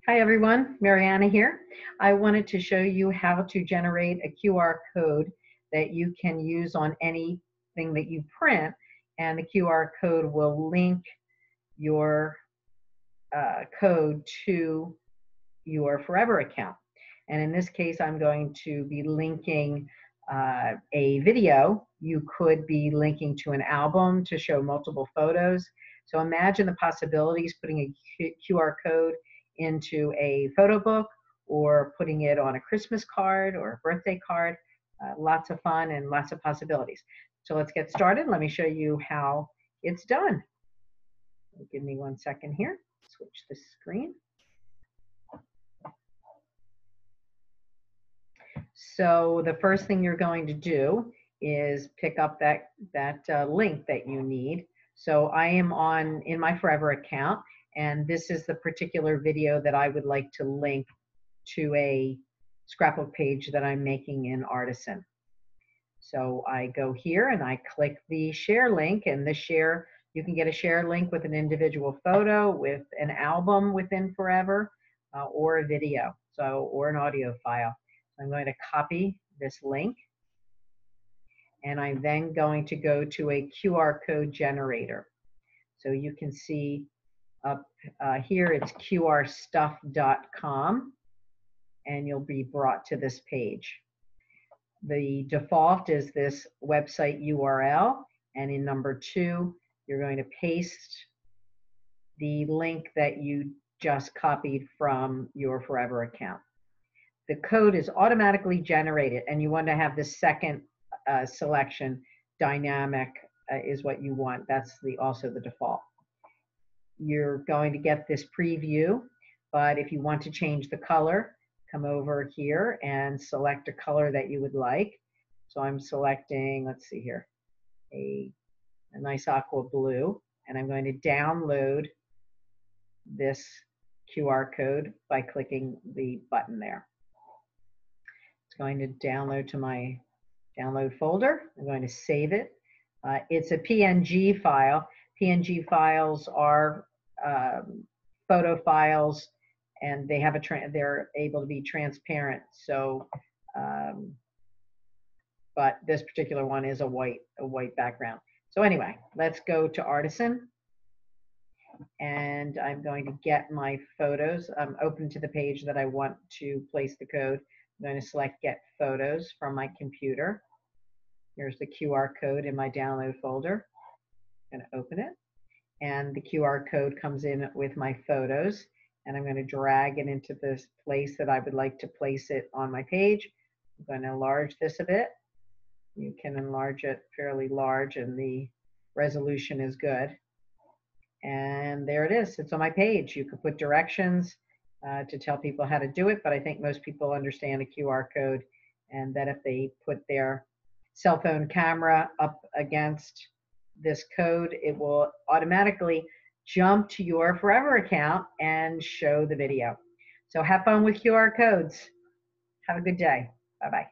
Hi everyone, Mariana here. I wanted to show you how to generate a QR code that you can use on anything that you print, and the QR code will link your code to your Forever account. And in this case, I'm going to be linking a video. You could be linking to an album to show multiple photos. So imagine the possibilities putting a QR code into a photo book or putting it on a Christmas card or a birthday card. Lots of fun and lots of possibilities. So let's get started. Let me show you how it's done. Give me 1 second here. Switch the screen. So the first thing you're going to do is pick up that link that you need. So I am in my Forever account, and this is the particular video that I would like to link to a scrapbook page that I'm making in Artisan. So I go here and I click the share link, and you can get a share link with an individual photo, with an album within Forever, or a video, or an audio file. I'm going to copy this link, and I'm then going to go to a QR code generator. So you can see up here it's qrstuff.com, and you'll be brought to this page. The default is this website URL, and in number 2, you're going to paste the link that you just copied from your Forever account. The code is automatically generated, and you want to have the second selection dynamic is what you want. That's also the default. You're going to get this preview, but if you want to change the color, come over here and select a color that you would like. So I'm selecting, let's see here, a nice aqua blue, and I'm going to download this QR code by clicking the button there. It's going to download to my download folder. I'm going to save it. It's a PNG file. PNG files are photo files, and they have they're able to be transparent. So, but this particular one is a white background. So anyway, let's go to Artisan, and I'm going to get my photos. I'm open to the page that I want to place the code. I'm going to select Get Photos from my computer. Here's the QR code in my download folder. I'm going to open it, and the QR code comes in with my photos, and I'm going to drag it into this place that I would like to place it on my page. I'm going to enlarge this a bit. You can enlarge it fairly large, and the resolution is good. And there it is. It's on my page. You could put directions to tell people how to do it, but I think most people understand a QR code, and that if they put their cell phone camera up against this code, it will automatically jump to your Forever account and show the video. So have fun with QR codes. Have a good day. Bye-bye.